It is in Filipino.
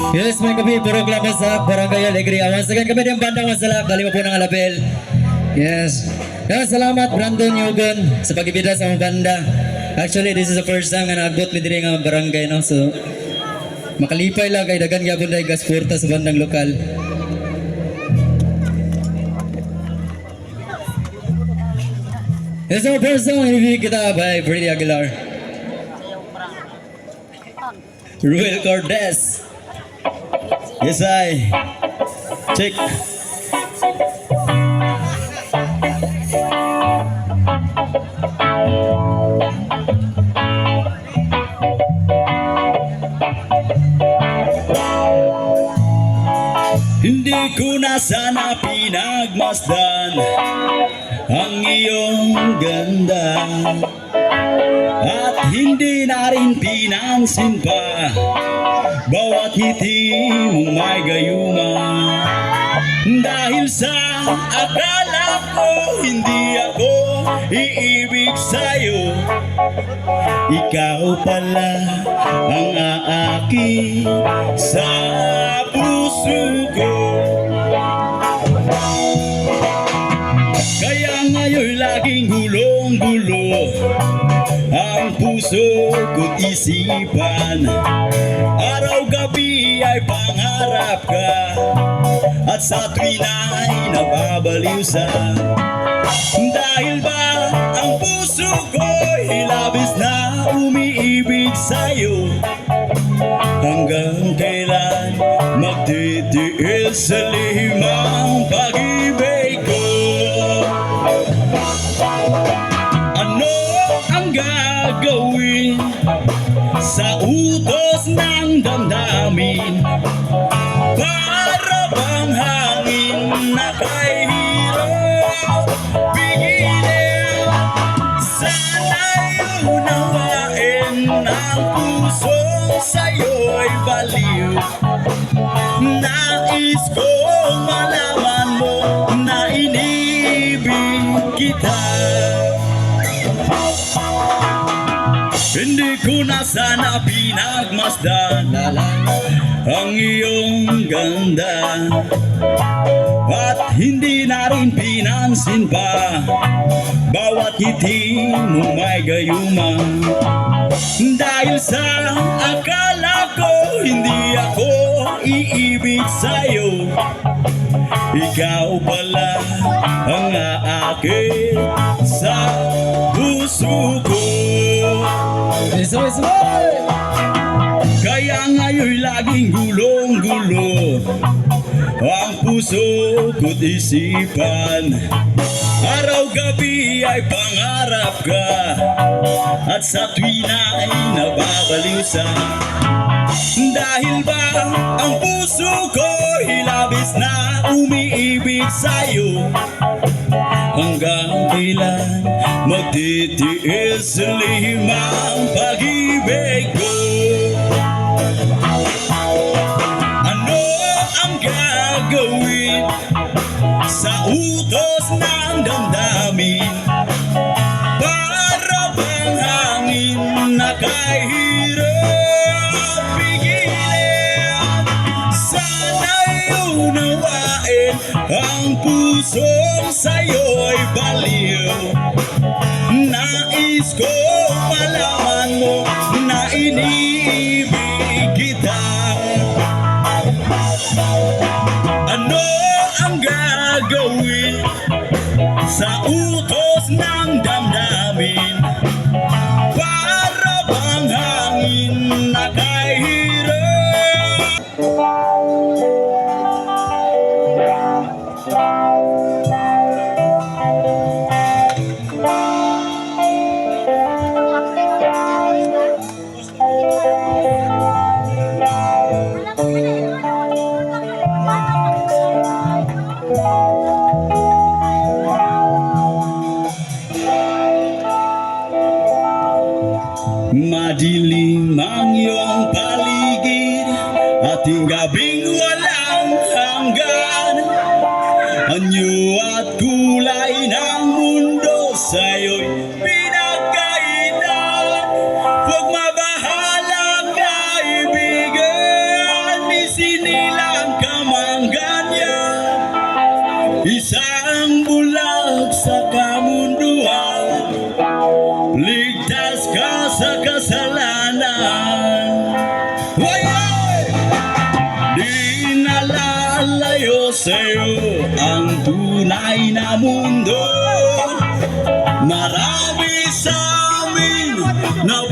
Yes, may gabi, puro labas sa Barangay Alegria. Once again, kami din bandang masalap, dali mo po ng alapel. Yes. Kaya salamat, Brandon Yugon, sa pag-ibida sa mga banda. Actually, this is the first time na nagbot mi diri nga barangay, no? So, makalipay lang kay dagan gyapon dai gas porta sa bandang lokal. Yes, our first song, review kita by Freddy Aguilar. Ruel Cordes. Yes, I. Check. Hindi ko na sana pinagmasdan ang iyong ganda, at hindi na rin pinansin pa bawat ngiti mong may gayuma. Dahil sa akala ko hindi ako iibig sa'yo, ikaw pala ang aaki sa puso ko. Kaya ngayon laging gulong-gulo ang puso ko't isipan. Araw-gabi ay pangarap ka, at sa tuwin ay nababaliw sa. Dahil ba ang puso ko'y labis na umiibig sa'yo, hanggang kailan magtitiis sa limang pag-ibig ko? Ano ang gagawin sa utos ng damdamin? Para bang hangin na kahirap pigilin? Sana'y unawain ang pusong sa'yo'y baliw. Nais kong malaman mo na inibig kita. Hindi ko na sana pinagmasdan ang iyong ganda, at hindi na rin pinansin pa bawat ngiti mo may gayuma. Dahil sa akala ko hindi ako iibig sa'yo, ikaw pala ang aaki sa puso ko. Kaya ngayon laging gulong-gulo ang puso ko't isipan. Araw-gabi ay pangarap ka, at sa tuwin ay nababaliw sa. Dahil ba ang puso ko'y labis na umiibig sa'yo, hanggang kailan magtitiis sa limang pag-ibig ko? Ano ang gagawin sa utos ng damdamin? Para bang hangin na kahirap pigilin? Sana'y unawain ang pusong sa'yo'y baliw. Nais kong malaman mo na iniibig kita. Ano ang gagawin sa utos ng damdamin? Para bang hangin na kahirap. Madilim ang iyong paligid, ating gabing walang hanggan. Anyo at kulay ng mundo sa'yo'y pinagkaitan. Huwag mabahala kaibigan, Isang bulag sa kamunduhan, ligtas ka sa kasalanan. Wayay! Di nalalayo sa'yo ang tunay na mundo. Marami sa amin na